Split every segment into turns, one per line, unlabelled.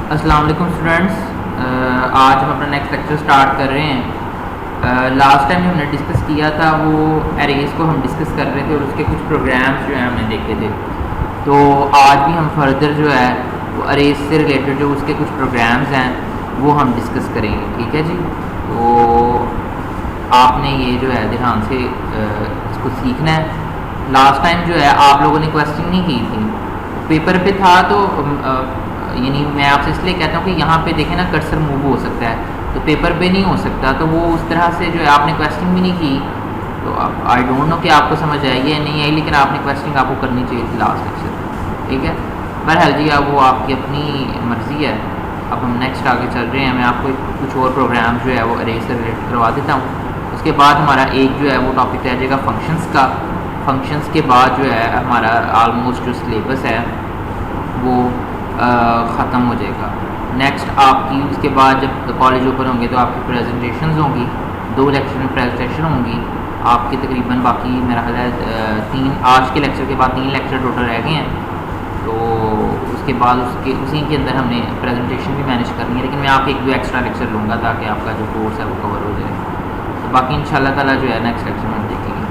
अस्सलाम वालेकुम स्टूडेंट्स। आज हम अपना नेक्स्ट लेक्चर स्टार्ट कर रहे हैं। लास्ट टाइम हमने डिस्कस किया था वो एरेज को हम डिस्कस कर रहे थे और उसके कुछ प्रोग्राम्स जो है हमने देखे थे। तो आज भी हम फर्दर जो है वो एरेज से रिलेटेड जो उसके कुछ प्रोग्राम्स हैं वो हम डिस्कस करेंगे, ठीक है जी। तो आपने ये जो है ध्यान से इसको सीखना है। लास्ट टाइम जो है आप लोगों ने क्वेश्चन नहीं की थी, पेपर पे था, तो यानी मैं आपसे इसलिए कहता हूँ कि यहाँ पे देखें ना कर्सर मूव हो सकता है, तो पेपर पे नहीं हो सकता, तो वो उस तरह से जो है आपने क्वेश्चन भी नहीं की। तो आई डोंट नो कि आपको समझ आई या नहीं आई, लेकिन आपने क्वेश्चन आपको करनी चाहिए थी लास्ट लेक्चर, ठीक है। बहरहाल जी अब वो आपकी अपनी मर्ज़ी है। अब हम नेक्स्ट आगे चल रहे हैं। मैं आपको कुछ और प्रोग्राम जो है वो अरेज से रिलेटेड करवा देता हूँ। उसके बाद हमारा एक जो है वो टॉपिक रह जाएगा फंक्शंस का। फंक्शंस के बाद जो है हमारा आलमोस्ट जो सिलेबस है वो ख़त्म हो जाएगा। नेक्स्ट आपकी उसके बाद जब कॉलेज ओपन होंगे तो आपकी प्रेजेंटेशंस होंगी, 2 लेक्चर में प्रेजेंटेशन होंगी आपकी। तकरीबन बाकी मेरा ख्याल है 3 आज के लेक्चर के बाद 3 लेक्चर टोटल रह गए हैं। तो उसके बाद उसी के अंदर हमने प्रेजेंटेशन भी मैनेज करनी है, लेकिन मैं आपके 1-2 एक्स्ट्रा लेक्चर लूँगा ताकि आपका जो कोर्स है वो कवर हो जाए। तो बाकी इंशाल्लाह ताला जो है नेक्स्ट लेक्चर में हम देखेंगे।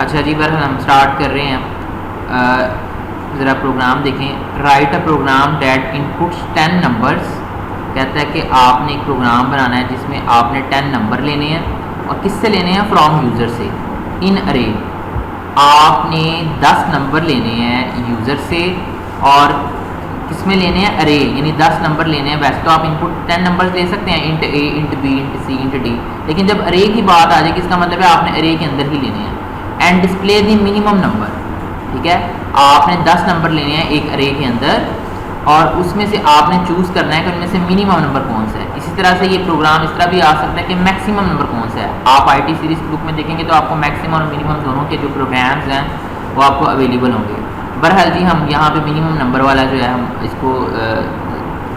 अच्छा जी, बहरहाल हम स्टार्ट कर रहे हैं। ज़रा प्रोग्राम देखें। Write a program that inputs 10 numbers. कहता है कि आपने एक प्रोग्राम बनाना है जिसमें आपने 10 नंबर लेने हैं, और किससे लेने हैं? फ्रॉम यूज़र से। इन अरे आपने 10 नंबर लेने हैं यूज़र से, और किसमें लेने हैं? अरे, यानी 10 नंबर लेने हैं। वैसे तो आप इनपुट 10 नंबर ले सकते हैं, इंट ए, इंट बी, इंट सी, इंट डी, लेकिन जब अरे की बात आ जाएगी इसका मतलब है आपने अरे के अंदर ही लेने हैं। And display the minimum number, ठीक है। आपने 10 नंबर लेने हैं एक अरे के अंदर, और उसमें से आपने चूज़ करना है कि उनमें से मिनिमम नंबर कौन सा है। इसी तरह से ये प्रोग्राम इस तरह भी आ सकता है कि मैक्सिमम नंबर कौन सा है। आप आईटी सीरीज बुक में देखेंगे तो आपको मैक्सिमम और मिनिमम दोनों के जो प्रोग्राम्स हैं वो आपको अवेलेबल होंगे। बहरहाल जी हम यहाँ पे मिनिमम नंबर वाला जो है हम इसको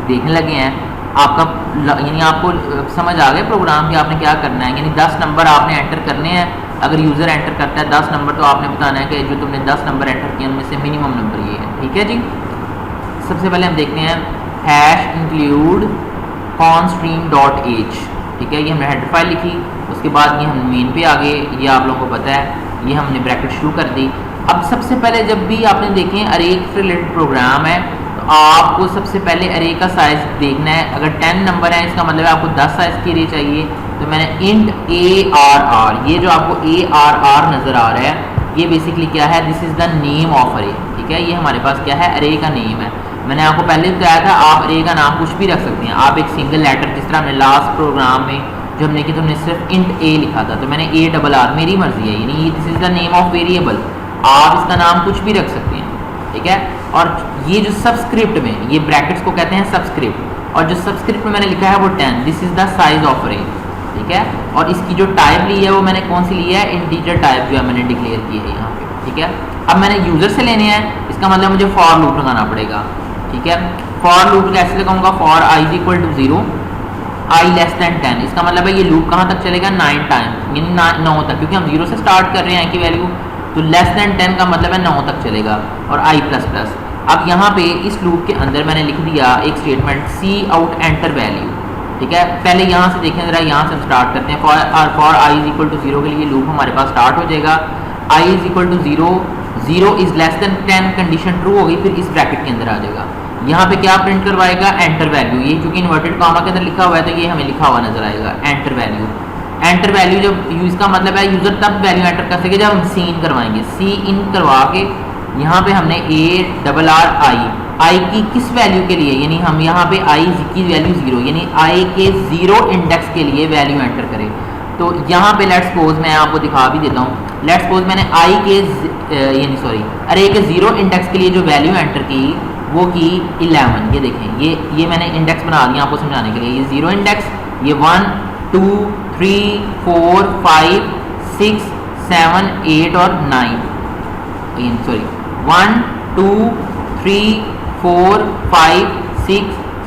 देखने लगे हैं। आपका यानी आपको समझ आ गया प्रोग्राम कि आपने क्या करना है। यानी 10 नंबर आपने एंटर करने हैं। अगर यूज़र एंटर करता है 10 नंबर, तो आपने बताना है कि जो तुमने 10 नंबर एंटर किए उनमें से मिनिमम नंबर ये है, ठीक है जी। सबसे पहले हम देखते हैं हैश इंक्लूड constream.h, ठीक है। ये हमने हेडर फाइल लिखी, उसके बाद ये हम मेन पे आ गए। ये आप लोगों को पता है, ये हमने ब्रैकेट शुरू कर दी। अब सबसे पहले जब भी आपने देखें अरे से रिलेटेड प्रोग्राम है तो आपको सबसे पहले अरे का साइज़ देखना है। अगर 10 नंबर है इसका मतलब है आपको 10 साइज़ की अरे चाहिए। तो मैंने इंट ARR, ये जो आपको ARR नज़र आ रहा है ये बेसिकली क्या है? This is the name of अरे, ठीक है। ये हमारे पास क्या है? अरे का नेम है। मैंने आपको पहले बताया था आप अरे का नाम कुछ भी रख सकते हैं। आप एक सिंगल लेटर, जिस तरह हमने लास्ट प्रोग्राम में जो हमने की तो हमने सिर्फ इंट A लिखा था, तो मैंने ARR, मेरी मर्जी है, यानी this is the name of variable. आप इसका नाम कुछ भी रख सकते हैं, ठीक है। और ये जो सबस्क्रिप्ट में, ये ब्रैकेट्स को कहते हैं सबस्क्रिप्ट, और जो सबस्क्रिप्ट में मैंने लिखा है वो 10, this is the size of अरे, ठीक है। और इसकी जो टाइप ली है वो मैंने कौन सी ली है? इंटीजर टाइप जो है मैंने डिक्लेयर की है यहाँ पे, ठीक है। अब मैंने यूज़र से लेने हैं, इसका मतलब मुझे फॉर लूप लगाना पड़ेगा, ठीक है। फॉर लूप कैसे लगाऊंगा? फॉर i = 0, i <10, इसका मतलब है ये लूप कहाँ तक चलेगा? 9 टाइम, यानी 9 तक, क्योंकि हम 0 से स्टार्ट कर रहे हैं i की वैल्यू, तो <10 का मतलब है 9 तक चलेगा, और i++। अब यहाँ पे इस लूप के अंदर मैंने लिख दिया एक statement C out enter value, ठीक है। पहले यहाँ से देखें ज़रा, यहाँ से हम स्टार्ट करते हैं। फॉर i = 0 के लिए लूप हमारे पास स्टार्ट हो जाएगा। i = 0, 0 इज़ <10 कंडीशन ट्रू होगी, फिर इस ब्रैकेट के अंदर आ जाएगा। यहाँ पे क्या प्रिंट करवाएगा? Enter value. ये चूंकि इन्वर्टेड कॉमा के अंदर लिखा हुआ है तो ये हमें लिखा हुआ नजर आएगा एंटर वैल्यू। एंटर वैल्यू जब इसका मतलब है यूज़र तब वैल्यू एंटर कर सके जब हम सी इन करवाएंगे। सी इन करवा के यहाँ पे हमने ARR आई की किस वैल्यू के लिए, यानी हम यहाँ पे आई की वैल्यू 0, यानी आई के 0 इंडेक्स के लिए वैल्यू एंटर करें। तो यहाँ पे लेट्स सपोज मैं आपको दिखा भी देता हूँ। लेट्स सपोज मैंने आई के यानी सॉरी अरे के 0 इंडेक्स के लिए जो वैल्यू एंटर की वो की 11। ये देखें, ये मैंने इंडेक्स बना दिया आपको समझाने के लिए। ये 0 इंडेक्स, ये 1 2 3 4 5 6 7 8 और 9, सॉरी 1 2 3 4 5 6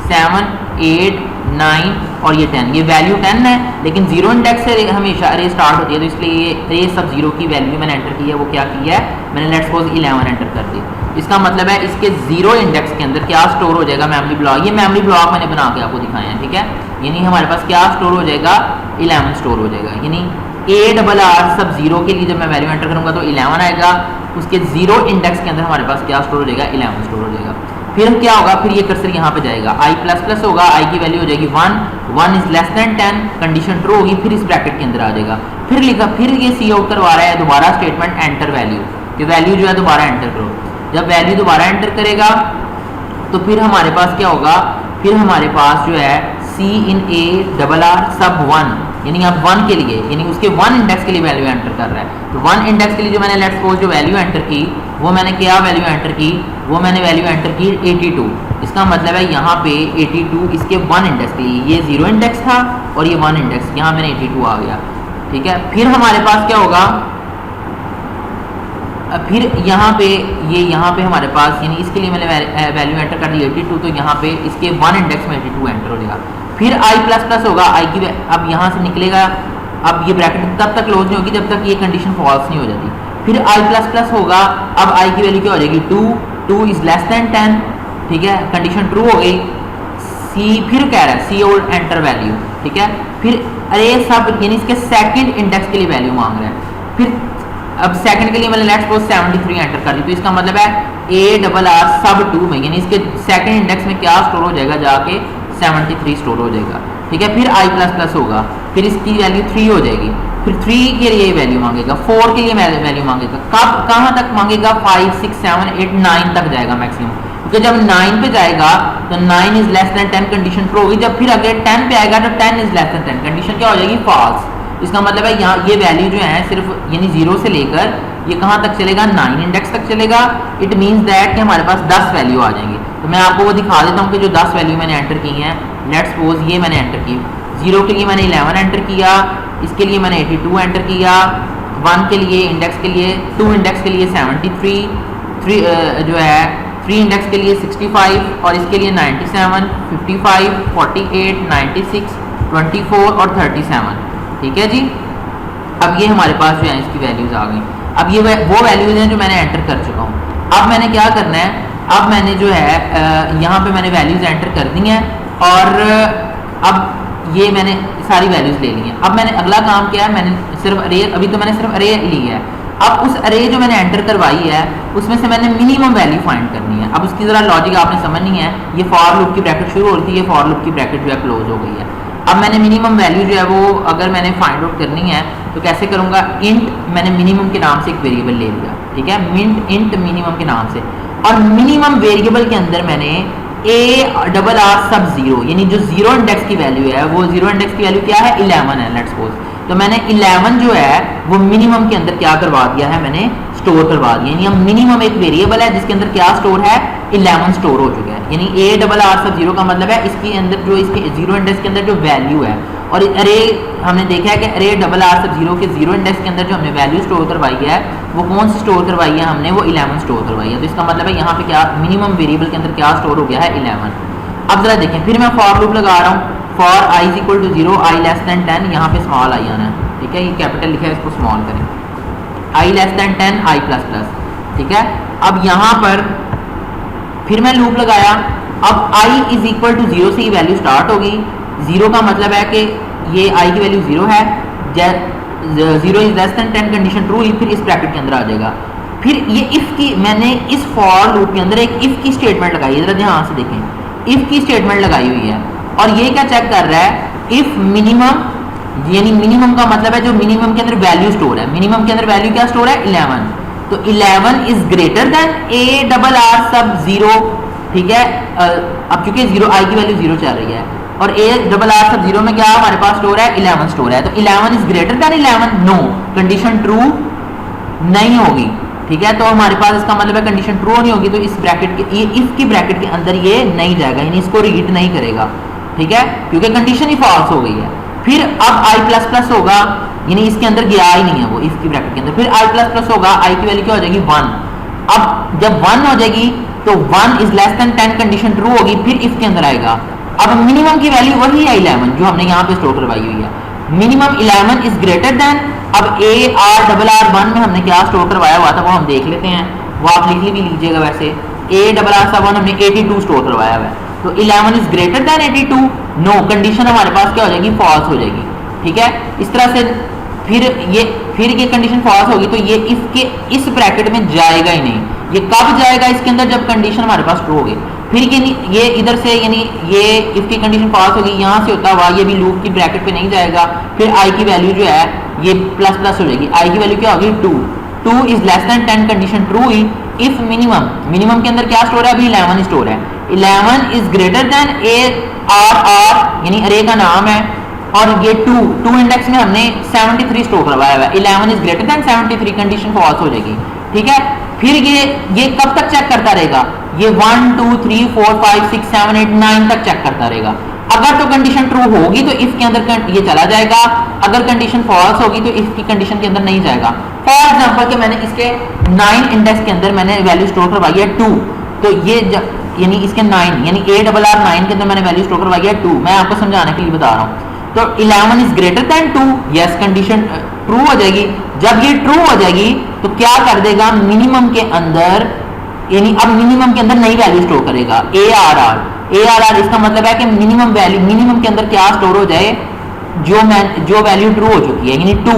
7 8 9 और ये 10। ये वैल्यू 10 है, लेकिन 0 इंडेक्स से हमेशा अरे स्टार्ट होती है, तो इसलिए ये अरे सब 0 की वैल्यू मैंने एंटर की है। वो क्या की है? मैंने लेट्स सपोज 11 एंटर कर दी। इसका मतलब है इसके 0 इंडेक्स के अंदर क्या स्टोर हो जाएगा, मेमोरी ब्लॉक। ये मेमोरी ब्लॉक मैंने बना के आपको दिखाया है, ठीक है। यानी हमारे पास क्या स्टोर हो जाएगा, 11 स्टोर हो जाएगा। यानी ARR सब 0 के लिए जब मैं वैल्यू एंटर करूंगा तो 11 आएगा, उसके 0 इंडेक्स के अंदर हमारे पास क्या स्टोर हो जाएगा, 11 स्टोर हो जाएगा। फिर क्या होगा, फिर ये कर्सर यहाँ पे जाएगा, i++ होगा, i की वैल्यू हो जाएगी 1 is less than 10, condition true होगी, फिर इस ब्रैकेट के अंदर आ जाएगा। फिर लिखा, फिर ये सी आउट करवा रहा है दोबारा स्टेटमेंट एंटर वैल्यू, कि वैल्यू जो है दोबारा एंटर करो। जब वैल्यू दोबारा एंटर करेगा तो फिर हमारे पास क्या होगा, फिर हमारे पास जो है CIN ARR सब 1, यानी अब 1 के लिए, यानी उसके 1 इंडेक्स के लिए वैल्यू एंटर कर रहा है। तो 1 इंडेक्स के लिए जो मैंने लेट्स सपोज जो वैल्यू एंटर की, वो मैंने क्या वैल्यू एंटर की, वो मैंने वैल्यू एंटर की 82। इसका मतलब है यहाँ पे 82 इसके 1 इंडेक्स के लिए, ये 0 इंडेक्स था और ये 1 इंडेक्स, यहाँ मैंने 82 आ गया, ठीक है। फिर हमारे पास क्या होगा, फिर यहाँ पे ये यहाँ पे हमारे पास, यानी इसके लिए मैंने वैल्यू एंटर कर दी 82, तो यहाँ पे इसके 1 इंडेक्स में 82 एंटर हो जाएगा। फिर i++ होगा, i की अब यहाँ से निकलेगा, अब ये ब्रैकेट तब तक क्लोज नहीं होगी जब तक ये कंडीशन फॉल्स नहीं हो जाती। फिर i++ होगा, अब i की वैल्यू क्या हो जाएगी 2 इज लेस देन 10, ठीक है, कंडीशन ट्रू हो गई। फिर कह रहा है सी ओल्ड एंटर वैल्यू, ठीक है। फिर अरे सब, यानी इसके सेकंड इंडेक्स के लिए वैल्यू मांग रहा है। फिर अब सेकंड के लिए मैंने लेट्स सपोज 73 एंटर कर दी, तो इसका मतलब है ARR सब 2 में, यानी इसके सेकंड इंडेक्स में क्या स्टोर हो जाएगा, जाके 73 स्टोर हो जाएगा, ठीक है। फिर i++ होगा, फिर इसकी वैल्यू 3 हो जाएगी। फिर 3 के लिए वैल्यू मांगेगा, 4 के लिए वैल्यू मांगेगा, कब कहाँ तक मांगेगा, 5 6 7 8 9 तक जाएगा मैक्सिमम, क्योंकि जब 9 पे जाएगा तो 9 is less than 10 condition true होगी। जब फिर अगर 10 पे आएगा तो 10 इज लेस देन 10 कंडीशन क्या हो जाएगी, फॉल्स। इसका मतलब है यहाँ ये वैल्यू जो है सिर्फ, यानी 0 से लेकर ये कहाँ तक चलेगा, 9 इंडेक्स तक चलेगा। इट मीन्स दैट कि हमारे पास 10 वैल्यू आ जाएंगी। तो मैं आपको वो दिखा देता हूँ कि जो 10 वैल्यू मैंने एंटर की हैं, लेट्स सपोज ये मैंने एंटर की, 0 के लिए मैंने 11 एंटर किया, इसके लिए मैंने 82 एंटर किया, 1 के लिए इंडेक्स के लिए, 2 इंडेक्स के लिए 73, 3 जो है 3 इंडेक्स के लिए 65, और इसके लिए 97 55 48 96 24 और 37, ठीक है जी। अब ये हमारे पास जो है इसकी वैल्यूज आ गई। अब ये वो वैल्यूज हैं जो मैंने एंटर कर चुका हूँ। अब मैंने क्या करना है, अब मैंने जो है यहाँ पे मैंने वैल्यूज एंटर कर दी हैं, और अब ये मैंने सारी वैल्यूज ले ली हैं। अब मैंने अगला काम किया है, मैंने सिर्फ अरे, अभी तो मैंने सिर्फ अरे ली है। अब उस अरे जो मैंने एंटर करवाई है उसमें से मैंने मिनिमम वैल्यू फाइंड करनी है। अब उसकी ज़रा लॉजिक आपने समझनी है। ये फॉर लूप की ब्रैकेट शुरू हो रही थी, ये फॉर लूप की ब्रैकेट जो है क्लोज हो गई है। अब मैंने मिनिमम वैल्यू जो है वो अगर मैंने फाइंड आउट करनी है तो कैसे करूँगा, इंट मैंने मिनिमम के नाम से एक वेरिएबल ले लिया, ठीक है, इंट मिनिमम के नाम से, और मिनिमम वेरिएबल के अंदर मैंने ARR सब 0, यानी जो 0 इंडेक्स की वैल्यू है, वो 0 इंडेक्स की वैल्यू क्या है, 11 है लेट्स सपोज। तो मैंने 11 जो है वो मिनिमम के अंदर क्या करवा दिया है, मैंने स्टोर करवा दिया। यानी हम मिनिमम एक वेरिएबल है जिसके अंदर क्या स्टोर है, 11 स्टोर हो चुका है। यानी ARR सब 0 का मतलब है इसके अंदर जो इसके 0 इंडेक्स के अंदर जो वैल्यू है, और अरे हमने देखा है कि ARR सब 0 के 0 इंडेक्स के अंदर जो हमने वैल्यू स्टोर करवाई है वो कौन सी स्टोर करवाई है, हमने वो 11 स्टोर करवाई है। तो इसका मतलब है यहाँ पे क्या मिनिमम वेरिएबल के अंदर क्या स्टोर हो गया है, 11। अब जरा देखें, फिर मैं फॉर लूप लगा रहा हूँ, for i is equal to 0, i less than 10, यहाँ पे स्मॉल आई आना है, ठीक है, ये कैपिटल लिखा है, इसको स्मॉल करें, i लेस देन 10 i++, ठीक है। अब यहाँ पर फिर मैं लूप लगाया, अब i इज इक्वल टू 0 से ये वैल्यू स्टार्ट होगी। 0 का मतलब है कि ये i की वैल्यू 0 है, 0 is less than 10 condition true, फिर इस ब्रैकेट के अंदर आ जाएगा। फिर ये इफ की, मैंने इस फॉर लूप के अंदर एक इफ की स्टेटमेंट लगाई है, जरा ध्यान से देखें, इफ की स्टेटमेंट लगाई हुई है, और ये क्या चेक कर रहा है, इफ मिनिमम, यानी मिनिमम का मतलब है जो मिनिमम के अंदर वैल्यू स्टोर है, मिनिमम के अंदर वैल्यू क्या स्टोर है, 11, तो 11 इज ग्रेटर देन ARR सब 0, ठीक है। अब चूंकि 0 i की वैल्यू 0 चल रही है और ARR सब 0 में क्या हमारे पास स्टोर है, 11 स्टोर है, तो 11 is greater than 11, no, condition true नहीं होगी, ठीक है। तो हमारे पास इसका मतलब है कंडीशन ट्रू नहीं होगी, तो इस ब्रैकेट के, ये इफ की ब्रैकेट के अंदर ये नहीं जाएगा, यानी इसको रीड नहीं करेगा, ठीक है, क्योंकि कंडीशन ही फॉल्स हो गई है। फिर अब i++ होगा, यानी इसके अंदर गया ही नहीं है वो इफ की ब्रैकेट के अंदर। फिर i++ होगा, i की वैल्यू क्या हो जाएगी, 1। अब जब 1 हो जाएगी तो 1 is less than 10 condition true होगी, फिर इफ के अंदर आएगा। अब मिनिमम की वैल्यू वही है 11 जो हमने यहाँ पे स्टोर करवाई हुई है, मिनिमम 11 इज ग्रेटर देन, अब ARR1 में हमने क्या स्टोर करवाया हुआ था वो हम देख लेते हैं, वो आप लिख भी लीजिएगा। वैसे ए डबल आर सब हमने 82 स्टोर करवाया हुआ है, तो 11 is greater than 82, no, condition हमारे पास क्या हो जाएगी, फॉल्स हो जाएगी। ठीक है, इस तरह से फिर ये कंडीशन फॉल्स होगी तो ये इफ के इस ब्रैकेट में जाएगा ही नहीं। ये कब जाएगा इसके अंदर, जब कंडीशन हमारे पास ट्रू होगी। फिर ये इधर से यानी ये इफ की कंडीशन फॉल्स होगी, यहाँ से होता हुआ ये भी लूप की ब्रैकेट पे नहीं जाएगा। फिर आई की वैल्यू जो है ये प्लस प्लस हो जाएगी, आई की वैल्यू क्या होगी 2, 2 is less than 10, condition true हुई। इफ मिनिमम के अंदर क्या स्टोर है, अभी 11 स्टोर है, 11 is greater then A R यानी अरे का नाम है, और ये 2 इंडेक्स में हमने 73 स्टोर करवाया हुआ है, 11 is greater than 73, condition false हो जाएगी। ठीक है, फिर ये कब तक चेक करता रहेगा, ये 1 2 3 4 5 6 7 8 9 तक चेक करता रहेगा। अगर तो कंडीशन ट्रू होगी तो इफ के अंदर ये चला जाएगा, अगर कंडीशन फॉल्स होगी तो इफ की कंडीशन के अंदर नहीं जाएगा। फॉर एग्जांपल कि मैंने इसके 9 इंडेक्स के अंदर मैंने वैल्यू स्टोर करवाई है 2, तो ये यानी इसके 9 यानी ए डबल आर 9 के अंदर मैंने वैल्यू स्टोर करवाई है 2, मैं आपको समझाने के लिए बता रहा हूँ। तो 11 is greater then 2, yes, condition true हो जाएगी। जब ये ट्रू हो जाएगी तो क्या कर देगा, मिनिमम के अंदर यानी अब मिनिमम के अंदर नई वैल्यू स्टोर करेगा, ए आर आर, इसका मतलब है कि मिनिमम के अंदर क्या स्टोर हो जाए, जो वैल्यू ट्रू हो चुकी है यानी 2।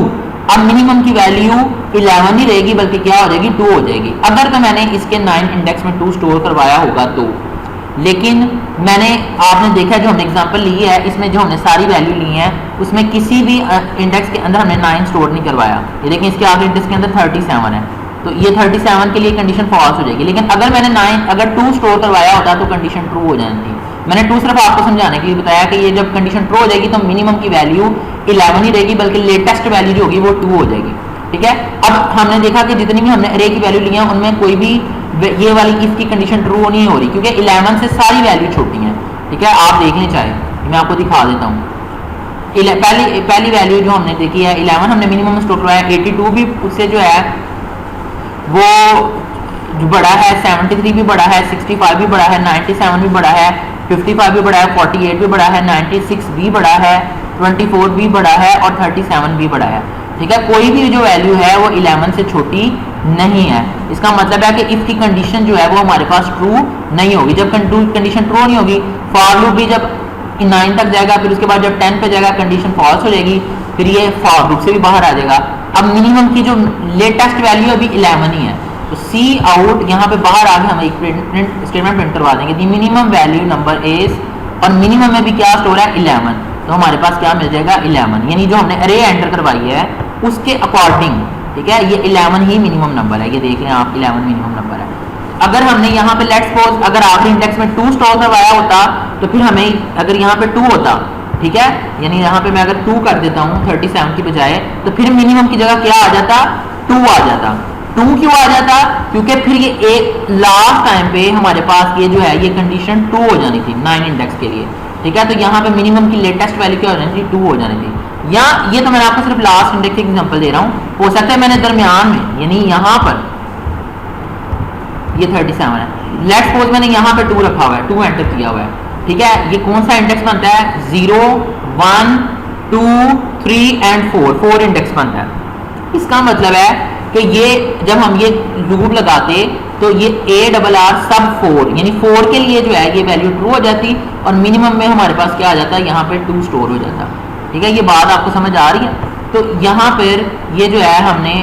अब मिनिमम की वैल्यू 11 नहीं रहेगी बल्कि क्या हो जाएगी, 2 हो जाएगी। अगर तो मैंने इसके 9 इंडेक्स में 2 स्टोर करवाया होगा तो, लेकिन मैंने आपने देखा जो हमने एग्जांपल ली है इसमें जो हमने सारी वैल्यू ली है उसमें किसी भी इंडेक्स के अंदर हमने 9 स्टोर नहीं करवाया। ये देखिए इसके आगे इंडेक्स के अंदर 37 है, तो ये 37 के लिए कंडीशन फॉल्स हो जाएगी। लेकिन अगर मैंने 2 स्टोर करवाया होता तो कंडीशन ट्रू हो जाती थी। मैंने 2 सिर्फ आपको समझाने के लिए बताया कि ये जब कंडीशन ट्रू हो जाएगी तो मिनिमम की वैल्यू 11 ही रहेगी बल्कि लेटेस्ट वैल्यू जो होगी वो 2 हो जाएगी। ठीक है, अब हमने देखा कि जितनी भी हमने अरे की वैल्यू ली है उनमें कोई भी ये वाली इफ की कंडीशन ट्रू नहीं हो रही क्योंकि 11 से सारी वैल्यू छोटी हैं। ठीक है, आप देख लें चाहे, मैं आपको दिखा देता हूँ। पहली वैल्यू जो हमने देखी है 11 हमने मिनिमम स्टोर करवाया, 82 भी उससे जो है वो जो बड़ा है, 73 भी बड़ा है, 65 भी बड़ा है, 97 भी बड़ा है, 55 भी बड़ा है, 48 भी बड़ा है, 96 भी बड़ा है, 24 भी बड़ा है और 37 भी बड़ा है। ठीक है, कोई भी जो वैल्यू है वो 11 से छोटी नहीं है। इसका मतलब है कि इफ की कंडीशन जो है वो हमारे पास ट्रू नहीं होगी। जब कंडीशन ट्रू नहीं होगी, फॉर लूप भी जब 9 तक जाएगा, फिर उसके बाद जब 10 पे जाएगा कंडीशन फॉल्स हो जाएगी, फिर ये फॉर लूप से भी बाहर आ जाएगा। अब मिनिमम की जो लेटेस्ट वैल्यू अभी 11 ही है, तो सी आउट यहाँ पे बाहर आके हम एक स्टेटमेंट प्रिंट करवा देंगे, दी मिनिमम वैल्यू नंबर इज, और मिनिमम में भी क्या स्टोर है 11, तो हमारे पास क्या मिल जाएगा 11, यानी जो हमने अरे एंटर करवाई है उसके अकॉर्डिंग। ठीक है, ये 11 ही मिनिमम नंबर है, ये देख लें आप 11 मिनिमम नंबर है। अगर हमने यहाँ पे लेट्स सपोज अगर आखिरी इंडेक्स में 2 स्टोर करवाया होता तो फिर हमें अगर यहाँ पे 2 होता, ठीक है, यानी यहाँ पे मैं अगर 2 कर देता हूँ 37 की बजाय, तो फिर मिनिमम की जगह क्या आ जाता, 2 आ जाता। 2 क्यों आ जाता, क्योंकि फिर ये एक लास्ट टाइम पे हमारे पास ये जो है ये कंडीशन 2 हो जानी थी 9 इंडेक्स के लिए। ठीक है, तो यहाँ पे मिनिमम की लेटेस्ट वैल्यू क्या हो जानी थी, 2 हो जानी थी। या ये तो मैंने आपको सिर्फ लास्ट इंडेक्स की एग्जांपल दे रहा हूँ, हो सकता है मैंने दरमियान में यानी यहाँ पर ये 37 है, लेट्स सपोज मैंने यहाँ पे 2 रखा हुआ है, 2 एंटर किया हुआ है। ठीक है, ये कौन सा इंडेक्स बनता है, 0 1 2 3 एंड 4 इंडेक्स बनता है। इसका मतलब है कि ये जब हम ये लूप लगाते तो ये ए डबल आर सब 4 यानी 4 के लिए जो है ये वैल्यू ट्रू हो जाती और मिनिमम में हमारे पास क्या आ जाता है, यहाँ पे 2 स्टोर हो जाता। ठीक है, ये बात आपको समझ आ रही है। तो यहाँ पर ये जो है हमने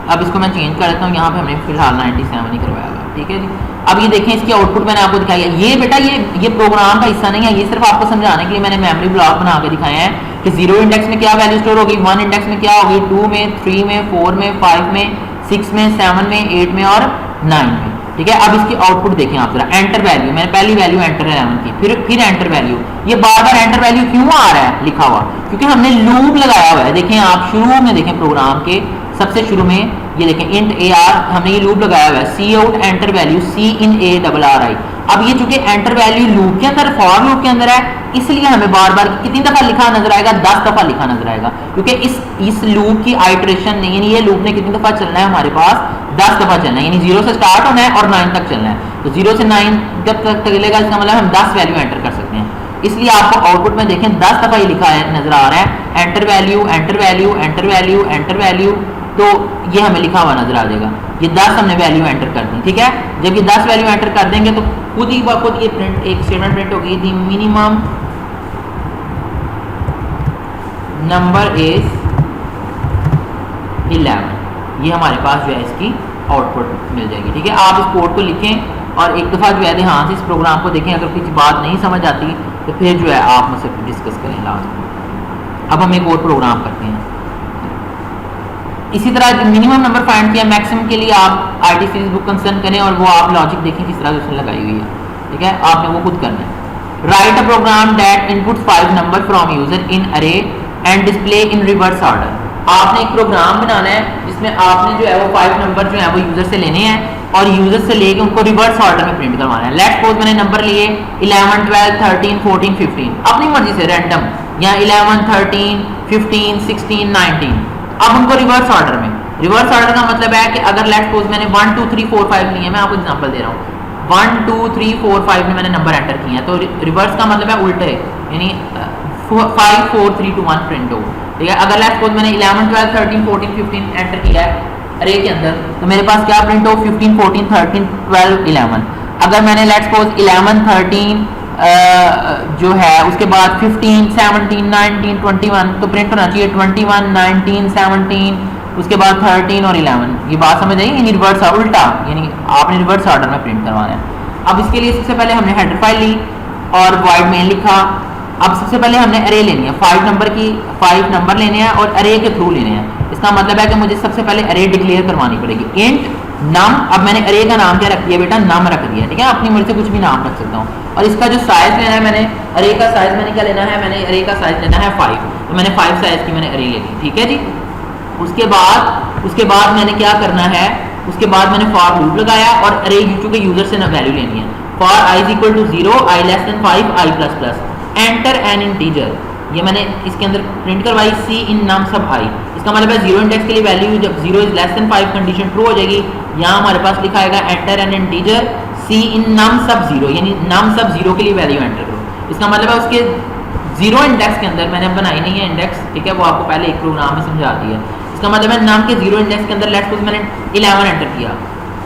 अब इसको मैं चेंज कर देता हूँ, यहाँ पे हमने फिलहाल 97 ही करवाया हुआ। ठीक है जी, अब ये देखें इसकी आउटपुट मैंने आपको दिखाई है। ये बेटा ये प्रोग्राम का हिस्सा नहीं है, ये सिर्फ आपको समझाने के लिए मैंने मेमोरी ब्लॉक बना के दिखाए हैं कि 0 इंडेक्स में क्या वैल्यू स्टोर होगी, 1 इंडेक्स में क्या होगी, 2 में, 3 में, 4 में, 5 में, 6 में, 7 में, 8 में और 9 में। ठीक है, अब इसकी आउटपुट देखें आप जरा, एंटर वैल्यू, मैंने पहली वैल्यू एंटर 11 की, फिर एंटर वैल्यू, ये बार बार एंटर वैल्यू क्यों आ रहा है लिखा हुआ, क्योंकि हमने लूप लगाया हुआ है। देखें आप शुरू में देखें प्रोग्राम के सबसे शुरू में ये देखें इंट ए आर, हमने ये लूप लगाया हुआ है, cout enter value cin a double array. अब ये चूंकि एंटर वैल्यू लूप के अंदर फॉर लूप के अंदर है, इसलिए हमें बार बार कितनी दफा लिखा नजर आएगा, 10 दफा लिखा नजर आएगा, क्योंकि इस लूप की आइटरेशन नहीं, यानी ये लूप ने कितनी दफा चलना है हमारे पास, 10 दफा चलना है, यानी 0 से स्टार्ट होना है और 9 तक चलना है। तो 0 से 9 जब तक चलेगा इसका मतलब हम 10 वैल्यू एंटर कर सकते हैं। इसलिए आपको आउटपुट में देखें 10 दफा ये लिखा है नजर आ रहा है, enter value enter value enter value enter value तो ये हमें लिखा हुआ नजर आ जाएगा। ये 10 हमने वैल्यू एंटर कर दी, ठीक है। जब ये 10 वैल्यू एंटर कर देंगे तो खुद ही खुद ये प्रिंट एक स्टेटमेंट प्रिंट होगी, दी मिनिमम नंबर इज 11। ये हमारे पास जो है इसकी आउटपुट मिल जाएगी, ठीक है। आप इस कोड को लिखें और एक दफ़ा जो है ध्यान से इस प्रोग्राम को देखें। अगर किसी बात नहीं समझ आती तो फिर जो है आप मुझसे डिस्कस करें लास्ट में। अब हम एक और प्रोग्राम करते हैं। इसी तरह मिनिमम नंबर फाइंड किया, मैक्सिमम के लिए आप आईटी सीरीज बुक कंसर्न करें और वो आप लॉजिक देखें किस तरह से उसने लगाई हुई है, ठीक है। आपने वो खुद करना है। Write a program that inputs 5 number from user in array and display in reverse order. आपने एक प्रोग्राम बनाना है जिसमें आपने जो है वो 5 नंबर जो है वो यूजर से लेने हैं और यूजर से लेके उनको रिवर्स ऑर्डर में प्रिंट करवाना है। लेट्स सपोज मैंने नंबर लिए 11, 12, 13, 14, 15 अपनी मर्जी से रैंडम, या 11, 13, 15, 16, 19। अब उनको रिवर्स ऑर्डर में, रिवर्स ऑर्डर का मतलब है कि अगर लेट्स सपोज मैंने 1 2 3 4 5 लिए, मैं आपको एग्जांपल दे रहा हूँ 1 2 3 4 5 में मैंने नंबर एंटर किए हैं, तो रिवर्स का मतलब है उल्टे, यानी 5 4 3 2 1 प्रिंट हो, ठीक है। अगर लेट्स सपोज मैंने 11 12 13 14 15 एंटर किया है अरे के अंदर, तो मेरे पास क्या प्रिंट हो 15 14 13 12 11। अगर मैंने लेट्स सपोज 11 13 जो है उसके बाद 15 17 19 21, तो प्रिंट होना चाहिए 21 19 17, उसके बाद 13 और 11। ये बात समझ आई, यानी रिवर्स उल्टा, यानी आपने रिवर्स ऑर्डर में प्रिंट करवाना है। अब इसके लिए सबसे पहले हमने हेडर फाइल ली और वॉइड मेन लिखा। अब सबसे पहले हमने अरे लेनी है, 5 नंबर की 5 नंबर लेने हैं और अरे के थ्रू लेने हैं। इसका मतलब है कि मुझे सबसे पहले अरे डिक्लेयर करवानी पड़ेगी। इंट नम, अब मैंने अरे का नाम क्या रख दिया बेटा, नम रख दिया, ठीक है। अपनी मर्जी से कुछ भी नाम रख सकता हूँ। और इसका जो साइज लेना है, मैंने अरे का साइज मैंने क्या लेना है, मैंने अरे का साइज लेना है 5, तो मैंने 5 साइज की मैंने अरे ले ली, ठीक है जी। उसके बाद मैंने क्या करना है, उसके बाद मैंने फॉर लूप लगाया और अरे चूंकि यूजर से वैल्यू लेनी है। For I is equal to 0, I less than 5, I plus plus, enter an integer, ये मैंने इसके अंदर प्रिंट करवाई सी इन नम सब आई। इसका मतलब है 0 इंडेक्स के लिए वैल्यू जब 0 is less than 5 condition true हो जाएगी। यहाँ हमारे पास लिखा आएगा एंटर एन इंटीजर सी इन नम सब 0, यानी नम सब 0 के लिए वैल्यू एंटर करो। इसका मतलब है उसके 0 इंडेक्स के अंदर, मैंने बनाई नहीं है इंडेक्स, ठीक है, वो आपको पहले एक प्रोग्राम में समझा दिया है। इसका मतलब है नम के 0 इंडेक्स के अंदर लेट्स सपोज मैंने 11 एंटर किया,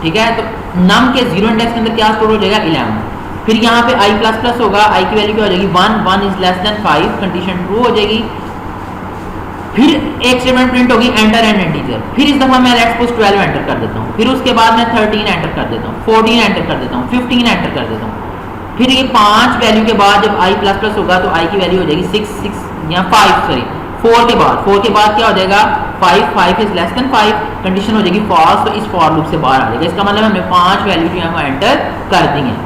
ठीक है, तो नम के 0 इंडेक्स के अंदर क्या स्टोर हो जाएगा 11। फिर यहाँ पे आई प्लस प्लस होगा, आई की वैल्यू क्या हो जाएगी 1, 1 is less than 5 condition true हो जाएगी। फिर एक स्टेटमेंट प्रिंट होगी एंटर एन इंटीजर। फिर इस दफा मैं लेट्स सपोज 12 एंटर कर देता हूँ। फिर उसके बाद मैं 13 एंटर कर देता हूँ, 14 एंटर कर देता हूँ, 15 एंटर कर देता हूँ। फिर ये 5 वैल्यू के बाद जब आई प्लस प्लस होगा तो आई की वैल्यू हो जाएगी 6 या 5 सॉरी 4 के बाद क्या हो जाएगा 5 इज लेस देन 5 कंडीशन हो जाएगी फॉल्स, तो इस फॉर लूप से बाहर आ जाएगा। इसका मतलब हमने 5 वैल्यू जो है वो एंटर कर दी है।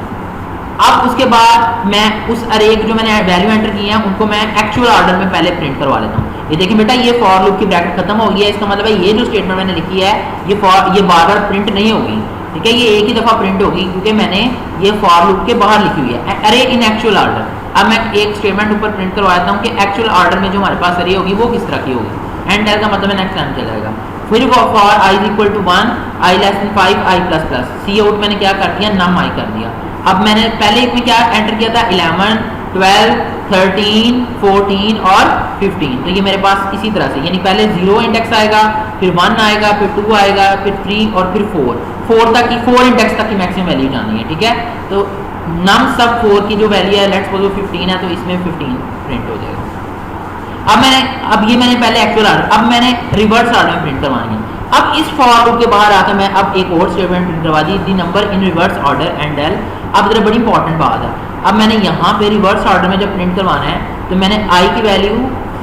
अब उसके बाद मैं उस अरे जो मैंने वैल्यू एंटर की है उनको मैं एक्चुअल ऑर्डर में पहले प्रिंट करवा लेता हूँ। ये देखिए बेटा ये फॉर लूप की ब्रैकेट खत्म हो गई है। इसका मतलब है ये जो स्टेटमेंट मैंने लिखी है ये बार बार प्रिंट नहीं होगी, ठीक है, ये एक ही दफा प्रिंट होगी क्योंकि मैंने ये फॉर लूप के बाहर लिखी हुई है अरे इन एक्चुअल ऑर्डर। अब मैं एक स्टेटमेंट ऊपर प्रिंट करवाता हूँ कि एक्चुअल ऑर्डर में जो हमारे पास अरे होगी वो किस तरह की होगी। एंड का मतलब नेक्स्ट टाइम चल जाएगा। फिर for I is equal to 1, I less than 5, I plus plus, cout मैंने क्या कर दिया नम आई कर दिया। अब मैंने पहले इसमें क्या एंटर किया था 11, 12, 13, 14 और 15, तो ये मेरे पास इसी तरह से, यानी पहले 0 इंडेक्स आएगा, फिर 1 आएगा, फिर 2 आएगा, फिर 3 और फिर 4 तक की 4 इंडेक्स तक की मैक्सिमम वैल्यू जानी है, ठीक है। तो नम सब 4 की जो वैल्यू है लेट्स सपोज 15 है तो इसमें 15 प्रिंट हो जाएगा। अब ये मैंने पहले एक्चुअल ऑर्डर, अब मैंने रिवर्स ऑर्डर में प्रिंट करवानी है। अब इस फॉर लूप के बाहर आकर मैं अब एक और स्टेटमेंट प्रिंट करवा दी the number in reverse order endl. अब इधर बड़ी इंपॉर्टेंट बात है, अब मैंने यहाँ पे रिवर्स ऑर्डर में जब प्रिंट करवाना है तो मैंने आई की वैल्यू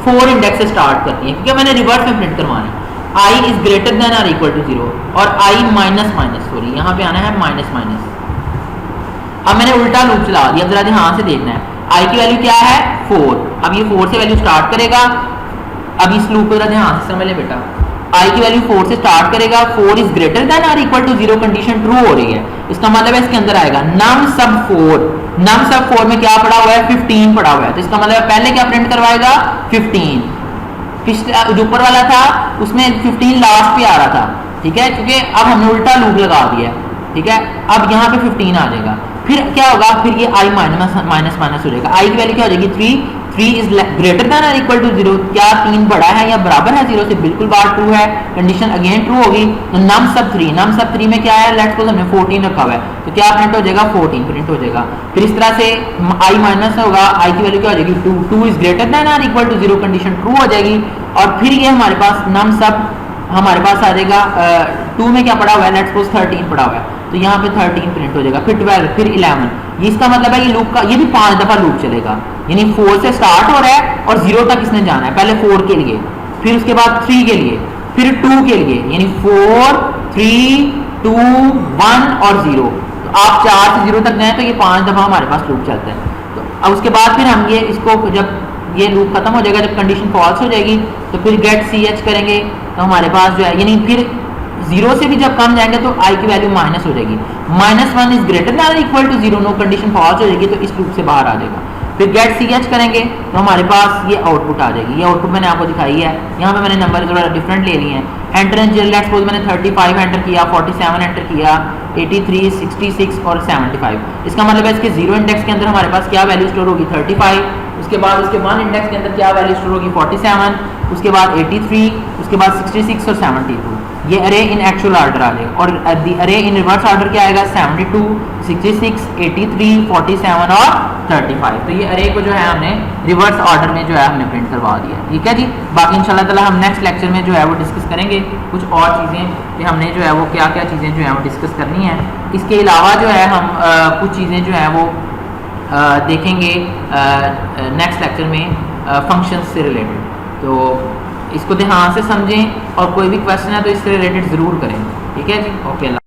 4 इंडेक्स से स्टार्ट करती है क्योंकि मैंने रिवर्स में प्रिंट करवाना है। आई इज ग्रेटर देन और इक्वल टू 0 और आई माइनस माइनस सॉरी यहाँ पे आना है माइनस माइनस। अब मैंने उल्टा लूप चला दिया, जरा ध्यान से देखना है। आई की वैल्यू क्या है 4, अब ये 4 से वैल्यू स्टार्ट करेगा। अब इस लूप को जरा ध्यान से समझ ले बेटा, आई की वैल्यू 4 से स्टार्ट करेगा, 4 इज ग्रेटर देन और इक्वल टू 0 कंडीशन ट्रू हो रही है। इसका मतलब है इसके अंदर आएगा नम सब 4, नम सब 4 में क्या पड़ा हुआ है 15 पड़ा हुआ है, तो इसका मतलब पहले क्या प्रिंट करवाएगा 15। पिछला जो ऊपर वाला था उसमें 15 लास्ट पे आ रहा था, ठीक है, क्योंकि अब हमने उल्टा लूप लगा दिया, ठीक है। अब यहाँ पे 15 आ जाएगा, फिर क्या होगा, फिर ये आई माइनस माइनस हो जाएगा। आई की वैल्यू क्या हो जाएगी 3 इज ग्रेटर देन और इक्वल टू 0, क्या 3 बड़ा है या बराबर है 0 से, बिल्कुल बात ट्रू है, कंडीशन अगेन ट्रू होगी। तो नम सब 3 में क्या है, लेट्स सपोज हमने 14 रखा हुआ है, तो क्या प्रिंट हो जाएगा, 14 प्रिंट हो जाएगा। फिर इस तरह से i माइनस होगा, i की वैल्यू क्या हो जाएगी 2 इज ग्रेटर देन और इक्वल टू 0, कंडीशन ट्रू हो जाएगी। और फिर ये हमारे पास नम सब हमारे पास आ जाएगा 2 में क्या पड़ा हुआ है, लेट्स सपोज 13 पड़ा हुआ है, तो यहाँ पे 13 प्रिंट हो जाएगा। फिर 12, फिर 11, इसका मतलब है ये लूप का, ये भी 5 दफा लूप चलेगा, यानी 4 से स्टार्ट हो रहा है और 0 तक इसने जाना है, पहले 4 के लिए, फिर उसके बाद 3 के लिए, फिर 2 के लिए, यानी 4 3 2 1 और 0। तो आप 4 से 0 तक जाए तो ये 5 दफा हमारे पास लूप चलता है। तो अब उसके बाद फिर हम ये इसको जब ये लूप खत्म हो जाएगा, जब कंडीशन फॉल्स हो जाएगी तो फिर गेट ch करेंगे, तो हमारे पास जो है, यानी फिर 0 से भी जब कम जाएंगे तो i की वैल्यू माइनस हो जाएगी, -1 is greater than equal to 0, no, condition false हो जाएगी, तो इस लूप से बाहर आ जाएगा। फिर गेट ch करेंगे तो हमारे पास ये आउटपुट आ जाएगी, ये आउटपुट मैंने आपको दिखाई है, यहाँ पे मैंने नंबर थोड़ा डिफरेंट ले लिए हैं। एंटर लेट्स सपोज मैंने 35 एंटर किया, 47 एंटर किया, 83 66 और 75, इसका मतलब है इसके 0 इंडेक्स के अंदर हमारे पास क्या वैल्यू स्टोर होगी 35, उसके बाद उसके 1 इंडेक्स के अंदर क्या वैल्यू स्टोर होगी 47, उसके बाद 83, उसके बाद 66 और 72, ये अरे इन एक्चुअल ऑर्डर आ जाएगा। और अरे इन रिवर्स ऑर्डर क्या आएगा 72 66 83 47 और 35, तो ये अरे को जो है हमने रिवर्स ऑर्डर में जो है हमने प्रिंट करवा दिया, ठीक है जी। बाकी इंशाल्लाह ताला हम नेक्स्ट लेक्चर में जो है वो डिस्कस करेंगे कुछ और चीज़ें कि हमने जो है वो क्या क्या चीज़ें जो है वो डिस्कस करनी है। इसके अलावा जो है हम कुछ चीज़ें जो है वो देखेंगे नेक्स्ट लेक्चर में फंक्शंस से रिलेटेड, तो इसको ध्यान से समझें और कोई भी क्वेश्चन है तो इससे रिलेटेड ज़रूर करें, ठीक है जी। ओके।